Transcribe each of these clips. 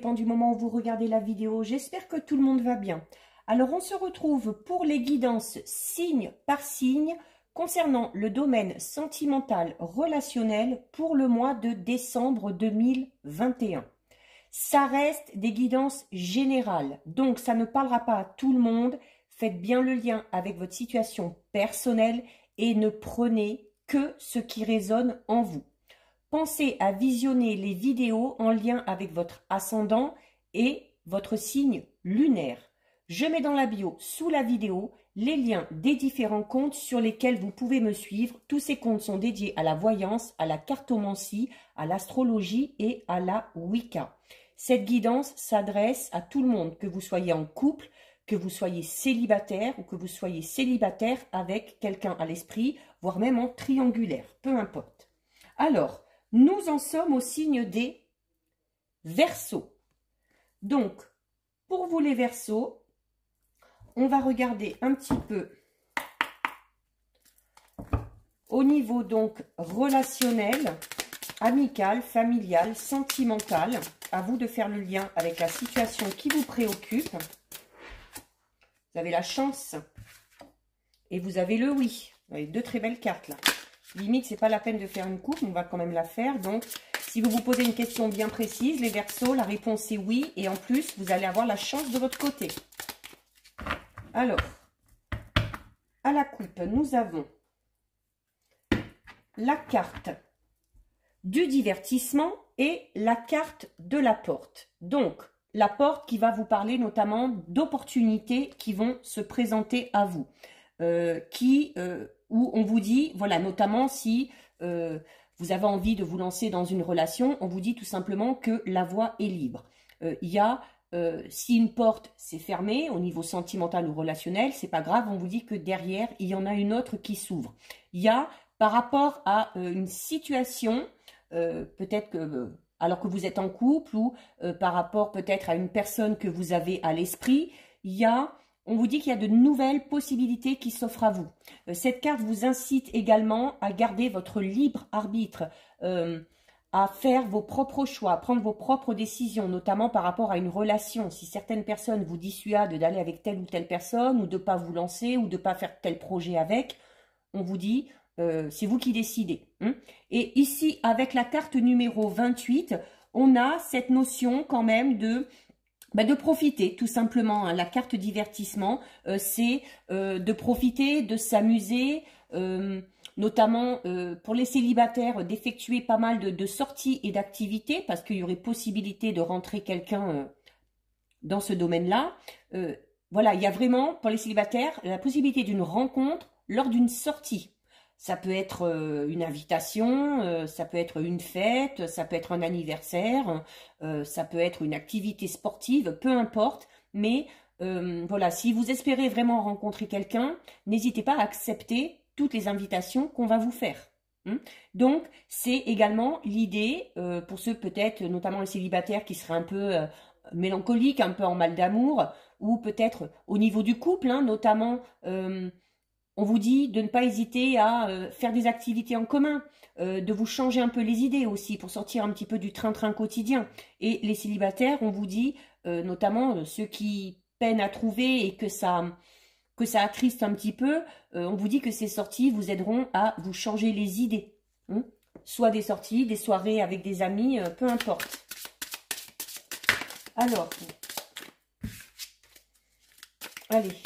dépend du moment où vous regardez la vidéo. J'espère que tout le monde va bien. Alors, on se retrouve pour les guidances signe par signe concernant le domaine sentimental relationnel pour le mois de décembre 2021. Ça reste des guidances générales, donc ça ne parlera pas à tout le monde. Faites bien le lien avec votre situation personnelle et ne prenez que ce qui résonne en vous. Pensez à visionner les vidéos en lien avec votre ascendant et votre signe lunaire. Je mets dans la bio sous la vidéo les liens des différents comptes sur lesquels vous pouvez me suivre. Tous ces comptes sont dédiés à la voyance, à la cartomancie, à l'astrologie et à la Wicca. Cette guidance s'adresse à tout le monde, que vous soyez en couple, que vous soyez célibataire ou que vous soyez célibataire avec quelqu'un à l'esprit, voire même en triangulaire, peu importe. Alors, nous en sommes au signe des Verseaux. Donc, pour vous les Verseaux, on va regarder un petit peu au niveau donc relationnel, amical, familial, sentimental. À vous de faire le lien avec la situation qui vous préoccupe. Vous avez la chance et vous avez le oui. Vous avez deux très belles cartes là. Limite, c'est pas la peine de faire une coupe, on va quand même la faire. Donc, si vous vous posez une question bien précise, les Verseaux, la réponse est oui. Et en plus, vous allez avoir la chance de votre côté. Alors, à la coupe, nous avons la carte du divertissement et la carte de la porte. Donc, la porte qui va vous parler notamment d'opportunités qui vont se présenter à vous. Où on vous dit, voilà, notamment si vous avez envie de vous lancer dans une relation, on vous dit tout simplement que la voie est libre. Si une porte s'est fermée au niveau sentimental ou relationnel, c'est pas grave, on vous dit que derrière, il y en a une autre qui s'ouvre. Il y a, par rapport à une situation, peut-être que, alors que vous êtes en couple ou par rapport peut-être à une personne que vous avez à l'esprit, on vous dit qu'il y a de nouvelles possibilités qui s'offrent à vous. Cette carte vous incite également à garder votre libre arbitre, à faire vos propres choix, à prendre vos propres décisions, notamment par rapport à une relation. Si certaines personnes vous dissuadent d'aller avec telle ou telle personne, ou de ne pas vous lancer, ou de ne pas faire tel projet avec, on vous dit, c'est vous qui décidez. Hein. Et ici, avec la carte numéro 28, on a cette notion quand même de profiter, tout simplement. Hein. La carte divertissement, c'est de profiter, de s'amuser, notamment pour les célibataires, d'effectuer pas mal de sorties et d'activités, parce qu'il y aurait possibilité de rentrer quelqu'un dans ce domaine-là. Voilà, il y a vraiment, pour les célibataires, la possibilité d'une rencontre lors d'une sortie. Ça peut être une invitation, ça peut être une fête, ça peut être un anniversaire, ça peut être une activité sportive, peu importe. Mais voilà, si vous espérez vraiment rencontrer quelqu'un, n'hésitez pas à accepter toutes les invitations qu'on va vous faire. Donc, c'est également l'idée, pour ceux peut-être, notamment les célibataires qui seraient un peu mélancoliques, un peu en mal d'amour, ou peut-être au niveau du couple, hein, notamment... on vous dit de ne pas hésiter à faire des activités en commun, de vous changer un peu les idées aussi pour sortir un petit peu du train-train quotidien. Et les célibataires, on vous dit, notamment ceux qui peinent à trouver et que ça attriste un petit peu, on vous dit que ces sorties vous aideront à vous changer les idées. Hein. Soit des sorties, des soirées avec des amis, peu importe. Alors, allez,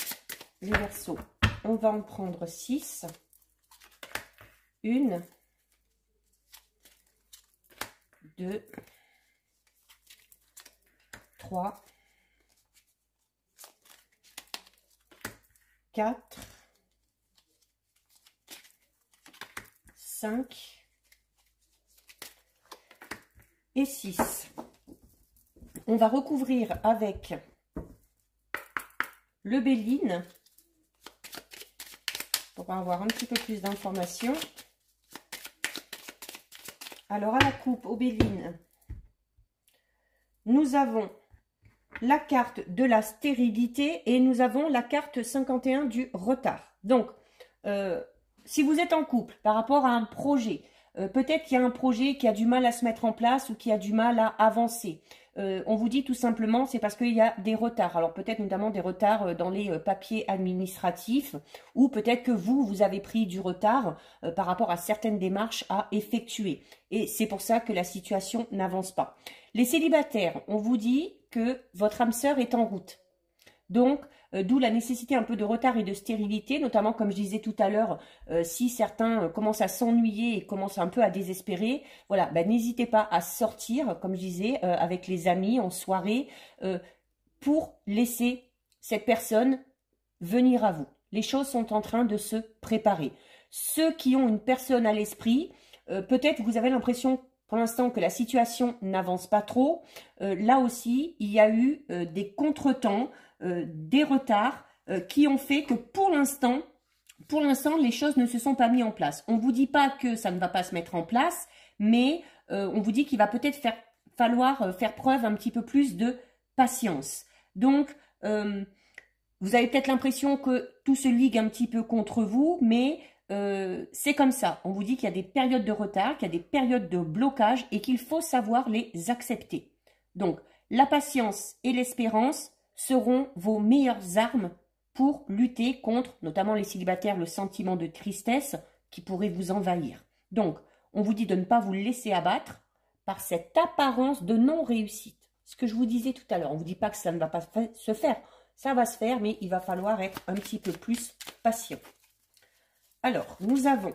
les Verseaux. On va en prendre 6. 1, 2, 3, 4, 5 et 6. On va recouvrir avec le Béline pour avoir un petit peu plus d'informations. Alors, à la coupe, au Béline, nous avons la carte de la stérilité et nous avons la carte 51 du retard. Donc, si vous êtes en couple par rapport à un projet, peut-être qu'il y a un projet qui a du mal à se mettre en place ou qui a du mal à avancer. on vous dit tout simplement, c'est parce qu'il y a des retards. Alors peut-être notamment des retards dans les papiers administratifs, ou peut-être que vous avez pris du retard par rapport à certaines démarches à effectuer. Et c'est pour ça que la situation n'avance pas. Les célibataires, on vous dit que votre âme sœur est en route. Donc, d'où la nécessité un peu de retard et de stérilité, notamment comme je disais tout à l'heure, si certains commencent à s'ennuyer et commencent un peu à désespérer, voilà, ben, n'hésitez pas à sortir, comme je disais, avec les amis en soirée, pour laisser cette personne venir à vous. Les choses sont en train de se préparer. Ceux qui ont une personne à l'esprit, peut-être vous avez l'impression pour l'instant que la situation n'avance pas trop. Là aussi, il y a eu des contretemps, des retards qui ont fait que pour l'instant, les choses ne se sont pas mises en place. On ne vous dit pas que ça ne va pas se mettre en place, mais on vous dit qu'il va peut-être falloir faire preuve un petit peu plus de patience. Donc, vous avez peut-être l'impression que tout se ligue un petit peu contre vous, mais c'est comme ça. On vous dit qu'il y a des périodes de retard, qu'il y a des périodes de blocage et qu'il faut savoir les accepter. Donc, la patience et l'espérance seront vos meilleures armes pour lutter contre, notamment les célibataires, le sentiment de tristesse qui pourrait vous envahir. Donc, on vous dit de ne pas vous laisser abattre par cette apparence de non-réussite. Ce que je vous disais tout à l'heure, on ne vous dit pas que ça ne va pas se faire. Ça va se faire, mais il va falloir être un petit peu plus patient. Alors, nous avons,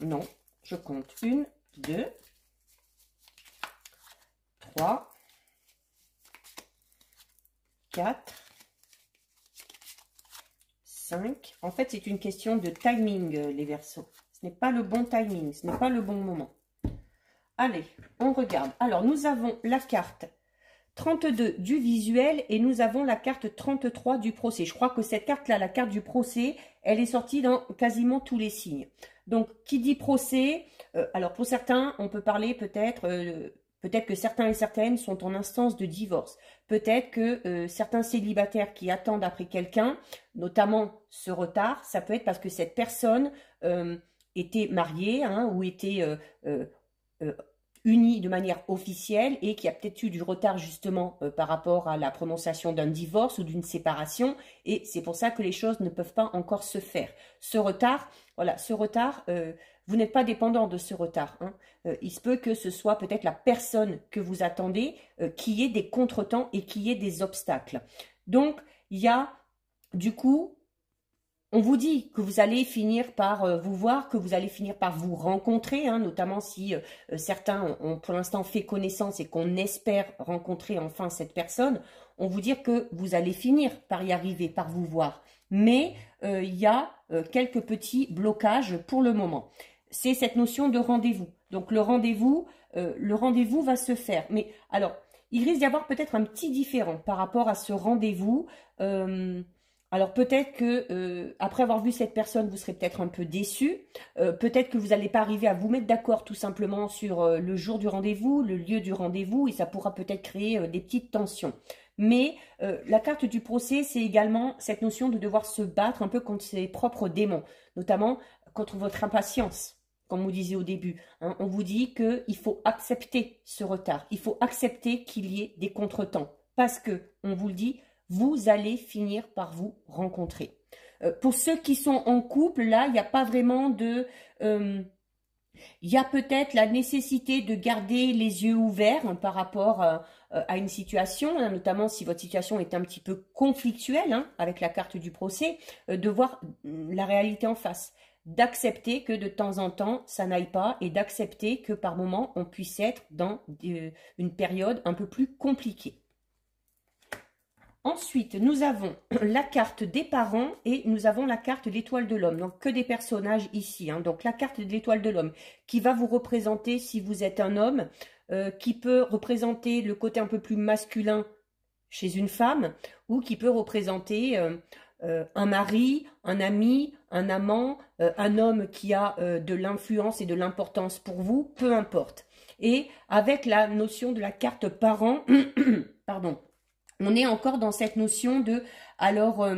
non, je compte 1, 2, 3, 4, 5. En fait, c'est une question de timing, les Verseaux. Ce n'est pas le bon timing, ce n'est pas le bon moment. Allez, on regarde. Alors, nous avons la carte 32 du visuel et nous avons la carte 33 du procès. Je crois que cette carte-là, la carte du procès, elle est sortie dans quasiment tous les signes. Donc, qui dit procès, alors pour certains, on peut parler peut-être que certains et certaines sont en instance de divorce. Peut-être que certains célibataires qui attendent après quelqu'un, notamment ce retard, ça peut être parce que cette personne était mariée hein, ou était unis de manière officielle et qui a peut-être eu du retard justement par rapport à la prononciation d'un divorce ou d'une séparation et c'est pour ça que les choses ne peuvent pas encore se faire. Ce retard, voilà, ce retard, vous n'êtes pas dépendant de ce retard. Hein. Il se peut que ce soit peut-être la personne que vous attendez qui ait des contretemps et qui ait des obstacles. Donc, il y a du coup... On vous dit que vous allez finir par vous voir, que vous allez finir par vous rencontrer, hein, notamment si certains ont pour l'instant fait connaissance et qu'on espère rencontrer enfin cette personne. On vous dit que vous allez finir par y arriver, par vous voir. Mais il y a quelques petits blocages pour le moment. C'est cette notion de rendez-vous. Donc le rendez-vous va se faire. Mais alors, il risque d'y avoir peut-être un petit différent par rapport à ce rendez-vous. Alors peut-être que après avoir vu cette personne, vous serez peut-être un peu déçu. Peut-être que vous n'allez pas arriver à vous mettre d'accord tout simplement sur le jour du rendez-vous, le lieu du rendez-vous, et ça pourra peut-être créer des petites tensions. Mais la carte du procès, c'est également cette notion de devoir se battre un peu contre ses propres démons, notamment contre votre impatience, comme vous disiez au début. Hein. On vous dit qu'il faut accepter ce retard, il faut accepter qu'il y ait des contretemps, parce que, on vous le dit, vous allez finir par vous rencontrer. Pour ceux qui sont en couple, là, il n'y a pas vraiment de... il y a peut-être la nécessité de garder les yeux ouverts hein, par rapport à une situation, hein, notamment si votre situation est un petit peu conflictuelle hein, avec la carte du procès, de voir la réalité en face, d'accepter que de temps en temps, ça n'aille pas et d'accepter que par moment, on puisse être dans une période un peu plus compliquée. Ensuite, nous avons la carte des parents et nous avons la carte de l'étoile de l'homme. Donc, que des personnages ici. Hein. Donc, la carte de l'étoile de l'homme qui va vous représenter si vous êtes un homme, qui peut représenter le côté un peu plus masculin chez une femme ou qui peut représenter un mari, un ami, un amant, un homme qui a de l'influence et de l'importance pour vous, peu importe. Et avec la notion de la carte parent, pardon, on est encore dans cette notion de, alors,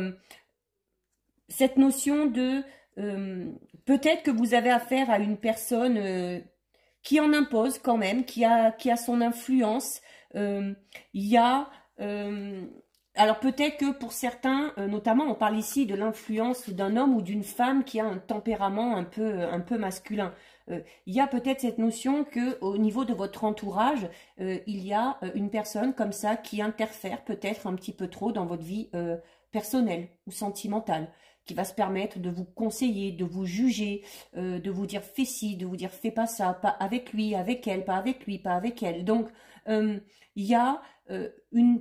cette notion de, peut-être que vous avez affaire à une personne qui en impose quand même, qui a son influence. Il y a... alors peut-être que pour certains, notamment on parle ici de l'influence d'un homme ou d'une femme qui a un tempérament un peu masculin. Il y a peut-être cette notion que au niveau de votre entourage, il y a une personne comme ça qui interfère peut-être un petit peu trop dans votre vie personnelle ou sentimentale, qui va se permettre de vous conseiller, de vous juger, de vous dire fais ci, de vous dire fais pas ça, pas avec lui, avec elle, pas avec lui, pas avec elle. Donc il y a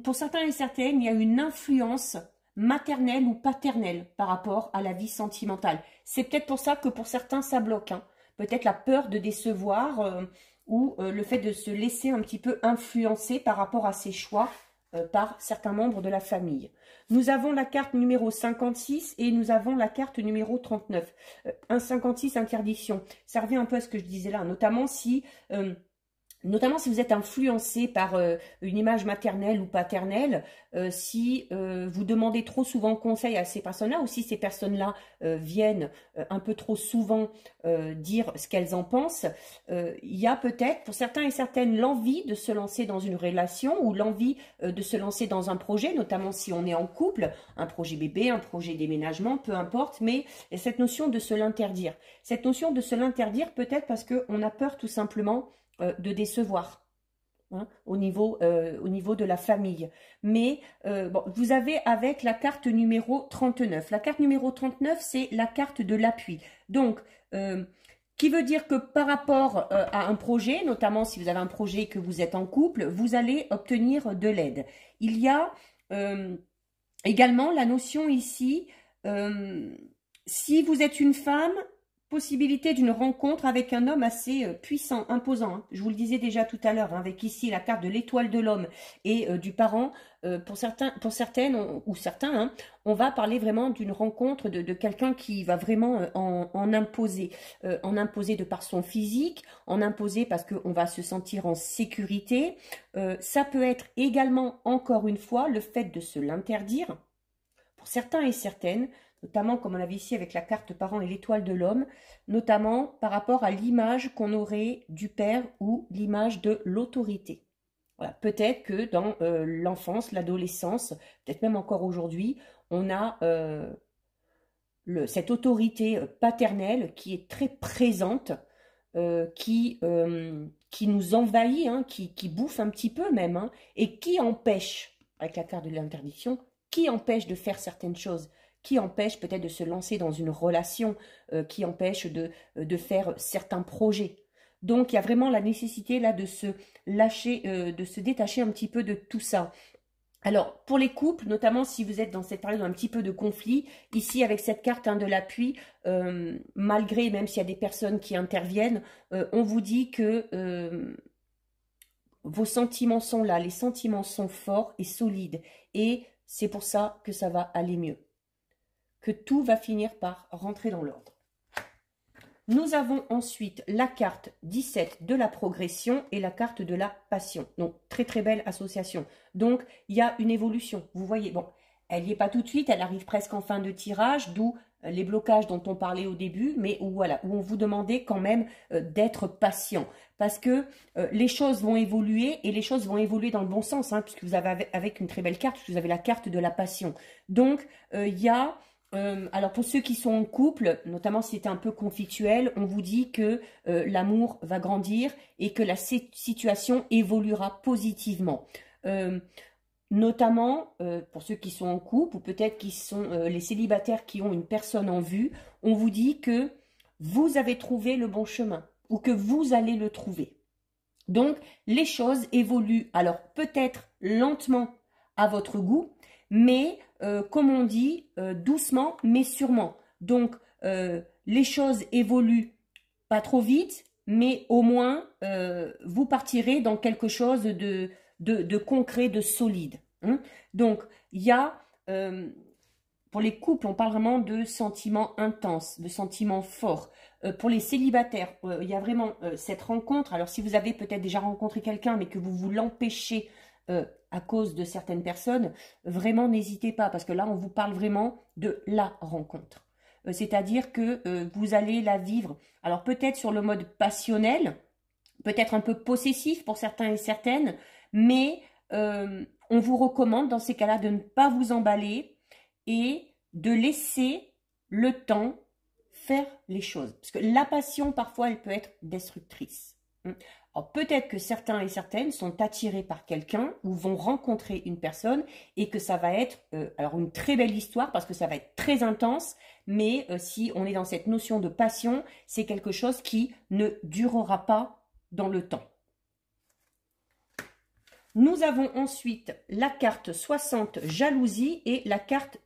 pour certains et certaines, il y a une influence maternelle ou paternelle par rapport à la vie sentimentale. C'est peut-être pour ça que pour certains, ça bloque. Hein. Peut-être la peur de décevoir ou le fait de se laisser un petit peu influencer par rapport à ses choix par certains membres de la famille. Nous avons la carte numéro 56 et nous avons la carte numéro 39. 1,56 interdiction. Ça revient un peu à ce que je disais là, notamment si vous êtes influencé par une image maternelle ou paternelle, si vous demandez trop souvent conseil à ces personnes-là, ou si ces personnes-là viennent un peu trop souvent dire ce qu'elles en pensent, il y a peut-être pour certains et certaines l'envie de se lancer dans une relation ou l'envie de se lancer dans un projet, notamment si on est en couple, un projet bébé, un projet déménagement, peu importe, mais cette notion de se l'interdire. Cette notion de se l'interdire peut-être parce qu'on a peur tout simplement de décevoir hein, au niveau de la famille. Mais bon, vous avez avec la carte numéro 39. La carte numéro 39, c'est la carte de l'appui. Donc, qui veut dire que par rapport à un projet, notamment si vous avez un projet et que vous êtes en couple, vous allez obtenir de l'aide. Il y a également la notion ici, si vous êtes une femme, possibilité d'une rencontre avec un homme assez puissant, imposant. Hein. Je vous le disais déjà tout à l'heure, hein, avec ici la carte de l'étoile de l'homme et du parent. Pour certaines ou certains, hein, on va parler vraiment d'une rencontre de quelqu'un qui va vraiment en imposer de par son physique, en imposer parce qu'on va se sentir en sécurité. Ça peut être également, encore une fois, le fait de se l'interdire. Pour certains et certaines, notamment comme on l'avait ici avec la carte parent et l'étoile de l'homme, notamment par rapport à l'image qu'on aurait du père ou l'image de l'autorité. Voilà. Peut-être que dans l'enfance, l'adolescence, peut-être même encore aujourd'hui, on a cette autorité paternelle qui est très présente, qui nous envahit, hein, qui bouffe un petit peu même, hein, et qui empêche, avec la carte de l'interdiction, qui empêche de faire certaines choses, qui empêche peut-être de se lancer dans une relation, qui empêche de faire certains projets. Donc, il y a vraiment la nécessité là de se lâcher, de se détacher un petit peu de tout ça. Alors, pour les couples, notamment si vous êtes dans cette période un petit peu de conflit, ici avec cette carte hein, de l'appui, malgré, même s'il y a des personnes qui interviennent, on vous dit que vos sentiments sont là, les sentiments sont forts et solides. Et c'est pour ça que ça va aller mieux. Que tout va finir par rentrer dans l'ordre. Nous avons ensuite la carte 17 de la progression et la carte de la passion. Donc, très très belle association. Donc, il y a une évolution. Vous voyez, bon, elle n'y est pas tout de suite, elle arrive presque en fin de tirage, d'où les blocages dont on parlait au début, mais où on vous demandait quand même d'être patient. Parce que les choses vont évoluer et les choses vont évoluer dans le bon sens, hein, puisque vous avez avec une très belle carte, puisque vous avez la carte de la passion. Donc, il y a... alors pour ceux qui sont en couple, notamment si c'était un peu conflictuel, on vous dit que l'amour va grandir et que la situation évoluera positivement. Notamment pour ceux qui sont en couple ou peut-être qui sont les célibataires qui ont une personne en vue, on vous dit que vous avez trouvé le bon chemin ou que vous allez le trouver. Donc les choses évoluent alors peut-être lentement à votre goût, mais comme on dit, doucement mais sûrement. Donc, les choses évoluent pas trop vite, mais au moins, vous partirez dans quelque chose de concret, de solide. Hein. Donc, il y a, pour les couples, on parle vraiment de sentiments intenses, de sentiments forts. Pour les célibataires, il y a vraiment cette rencontre. Alors, si vous avez peut-être déjà rencontré quelqu'un, mais que vous l'empêchez à cause de certaines personnes, vraiment n'hésitez pas, parce que là, on vous parle vraiment de la rencontre. C'est-à-dire que vous allez la vivre, alors peut-être sur le mode passionnel, peut-être un peu possessif pour certains et certaines, mais on vous recommande dans ces cas-là de ne pas vous emballer et de laisser le temps faire les choses. Parce que la passion, parfois, elle peut être destructrice. Alors, peut-être que certains et certaines sont attirés par quelqu'un ou vont rencontrer une personne et que ça va être alors une très belle histoire parce que ça va être très intense, mais si on est dans cette notion de passion, c'est quelque chose qui ne durera pas dans le temps. Nous avons ensuite la carte 60, jalousie, et la carte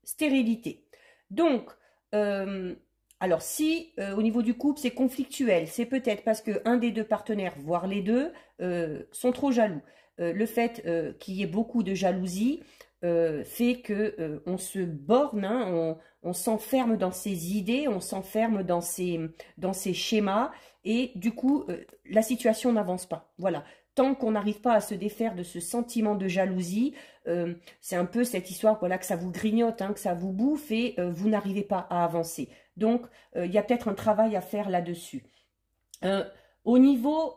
stérilité. Donc, alors si au niveau du couple c'est conflictuel, c'est peut-être parce que un des deux partenaires, voire les deux, sont trop jaloux. Le fait qu'il y ait beaucoup de jalousie fait que on se borne, hein, on s'enferme dans ses idées, on s'enferme dans ses schémas, et du coup la situation n'avance pas. Voilà. Tant qu'on n'arrive pas à se défaire de ce sentiment de jalousie, c'est un peu cette histoire, voilà, que ça vous grignote, hein, que ça vous bouffe, et vous n'arrivez pas à avancer. Donc, il y a peut-être un travail à faire là-dessus. Au niveau,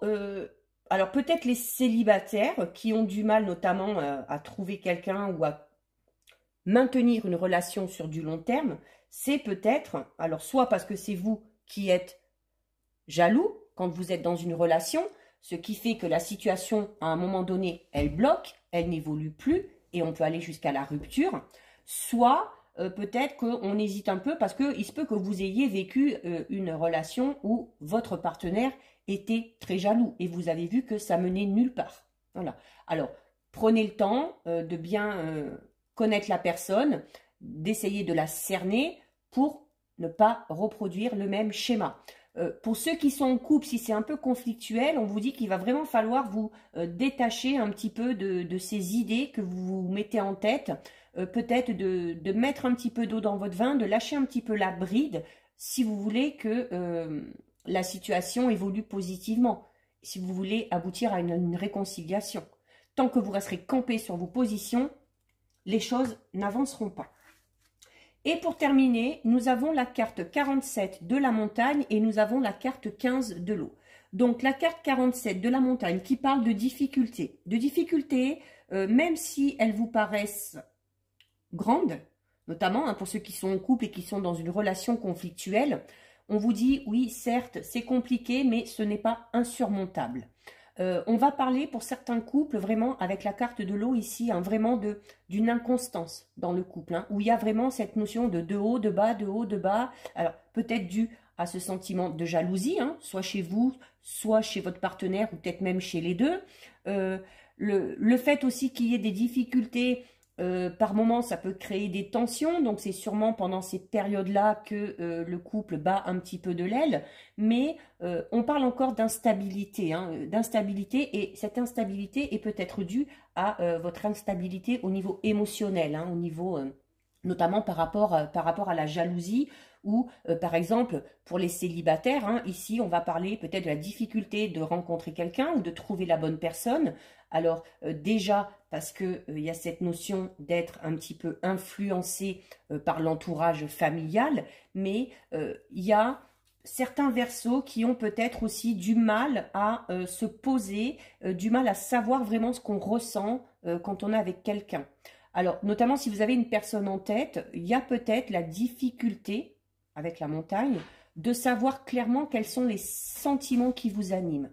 alors peut-être les célibataires qui ont du mal notamment à trouver quelqu'un ou à maintenir une relation sur du long terme, c'est peut-être, alors soit parce que c'est vous qui êtes jaloux quand vous êtes dans une relation, ce qui fait que la situation, à un moment donné, elle bloque, elle n'évolue plus, et on peut aller jusqu'à la rupture. Soit, peut-être qu'on hésite un peu, parce qu'il se peut que vous ayez vécu une relation où votre partenaire était très jaloux, et vous avez vu que ça menait nulle part. Voilà. Alors, prenez le temps de bien connaître la personne, d'essayer de la cerner pour ne pas reproduire le même schéma. Pour ceux qui sont en couple, si c'est un peu conflictuel, on vous dit qu'il va vraiment falloir vous détacher un petit peu de ces idées que vous vous mettez en tête, peut-être de mettre un petit peu d'eau dans votre vin, de lâcher un petit peu la bride, si vous voulez que la situation évolue positivement, si vous voulez aboutir à une réconciliation. Tant que vous resterez campé sur vos positions, les choses n'avanceront pas. Et pour terminer, nous avons la carte 47 de la montagne et nous avons la carte 15 de l'eau. Donc la carte 47 de la montagne qui parle de difficultés. De difficultés, même si elles vous paraissent grandes, notamment hein, pour ceux qui sont en couple et qui sont dans une relation conflictuelle, on vous dit oui, certes, c'est compliqué, mais ce n'est pas insurmontable. On va parler pour certains couples vraiment avec la carte de l'eau ici, hein, vraiment d'une inconstance dans le couple, hein, où il y a vraiment cette notion de haut, de bas, de haut, de bas. Alors peut-être dû à ce sentiment de jalousie, hein, soit chez vous, soit chez votre partenaire, ou peut-être même chez les deux. Le fait aussi qu'il y ait des difficultés, par moment, ça peut créer des tensions, donc c'est sûrement pendant ces périodes-là que le couple bat un petit peu de l'aile, mais on parle encore d'instabilité, hein, et cette instabilité est peut-être due à votre instabilité au niveau émotionnel, hein, au niveau notamment par rapport à la jalousie, ou par exemple pour les célibataires, hein, ici on va parler peut-être de la difficulté de rencontrer quelqu'un ou de trouver la bonne personne. Alors déjà parce que il y a cette notion d'être un petit peu influencé par l'entourage familial, mais il y a certains verseaux qui ont peut-être aussi du mal à se poser, du mal à savoir vraiment ce qu'on ressent quand on est avec quelqu'un. Alors, notamment si vous avez une personne en tête, il y a peut-être la difficulté, avec la montagne, de savoir clairement quels sont les sentiments qui vous animent.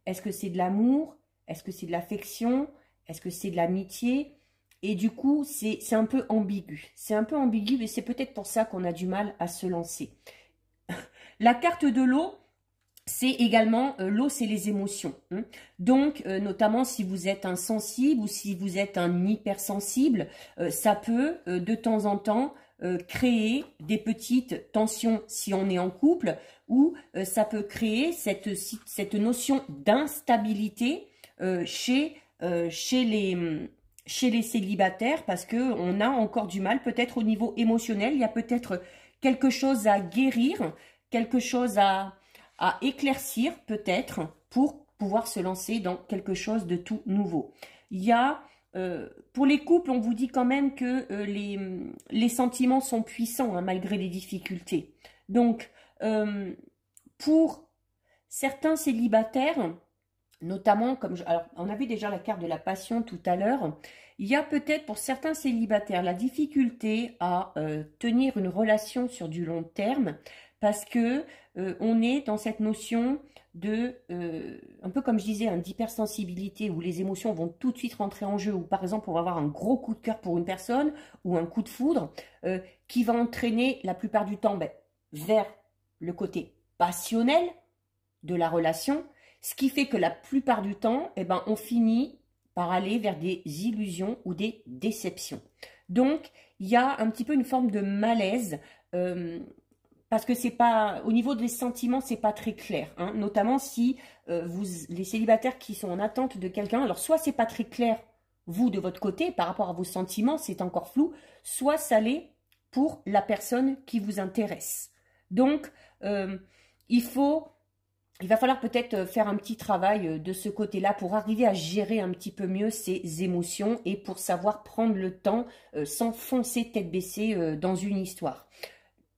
Est-ce que c'est de l'amour? Est-ce que c'est de l'affection? Est-ce que c'est de l'amitié? Et du coup, c'est un peu ambigu. C'est un peu ambigu et c'est peut-être pour ça qu'on a du mal à se lancer. La carte de l'eau, c'est également, l'eau, c'est les émotions. Hein. Donc, notamment si vous êtes un sensible ou si vous êtes un hypersensible, ça peut, de temps en temps, créer des petites tensions si on est en couple, ou ça peut créer cette notion d'instabilité chez les célibataires, parce qu'on a encore du mal, peut-être au niveau émotionnel, il y a peut-être quelque chose à guérir, quelque chose à éclaircir peut-être pour pouvoir se lancer dans quelque chose de tout nouveau. Il y a, pour les couples, on vous dit quand même que les sentiments sont puissants hein, malgré les difficultés. Donc, pour certains célibataires, notamment, alors on avait déjà la carte de la passion tout à l'heure, il y a peut-être pour certains célibataires la difficulté à tenir une relation sur du long terme parce que on est dans cette notion de, un peu comme je disais, d'hypersensibilité où les émotions vont tout de suite rentrer en jeu, ou par exemple on va avoir un gros coup de cœur pour une personne ou un coup de foudre qui va entraîner la plupart du temps vers le côté passionnel de la relation, ce qui fait que la plupart du temps, on finit par aller vers des illusions ou des déceptions. Donc, il y a un petit peu une forme de malaise, parce que c'est pas, au niveau des sentiments, c'est pas très clair, hein, notamment si les célibataires qui sont en attente de quelqu'un, alors soit c'est pas très clair, vous de votre côté, par rapport à vos sentiments, c'est encore flou, soit ça l'est pour la personne qui vous intéresse. Donc, il va falloir peut-être faire un petit travail de ce côté-là pour arriver à gérer un petit peu mieux ses émotions et pour savoir prendre le temps sans foncer tête baissée dans une histoire.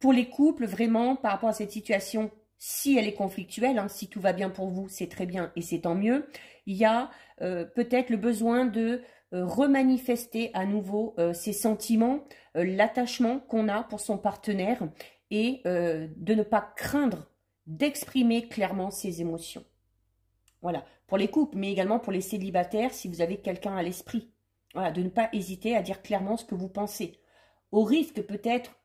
Pour les couples, vraiment, par rapport à cette situation, si elle est conflictuelle, hein, si tout va bien pour vous, c'est très bien et c'est tant mieux, il y a peut-être le besoin de remanifester à nouveau ses sentiments, l'attachement qu'on a pour son partenaire et de ne pas craindre d'exprimer clairement ses émotions. Voilà, pour les couples, mais également pour les célibataires, si vous avez quelqu'un à l'esprit. Voilà, de ne pas hésiter à dire clairement ce que vous pensez. Au risque peut-être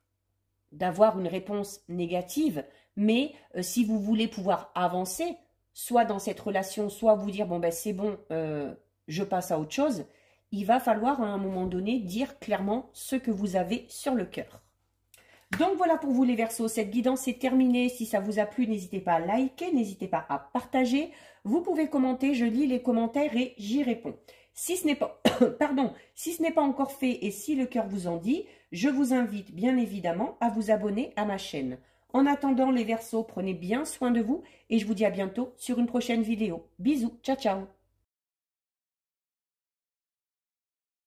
d'avoir une réponse négative, mais si vous voulez pouvoir avancer, soit dans cette relation, soit vous dire, bon ben c'est bon, je passe à autre chose, il va falloir à un moment donné dire clairement ce que vous avez sur le cœur. Donc voilà pour vous les Verseaux, cette guidance est terminée. Si ça vous a plu, n'hésitez pas à liker, n'hésitez pas à partager. Vous pouvez commenter, je lis les commentaires et j'y réponds. Si ce n'est pas, si ce n'est pas encore fait et si le cœur vous en dit, je vous invite bien évidemment à vous abonner à ma chaîne. En attendant les Verseaux, prenez bien soin de vous et je vous dis à bientôt sur une prochaine vidéo. Bisous, ciao ciao.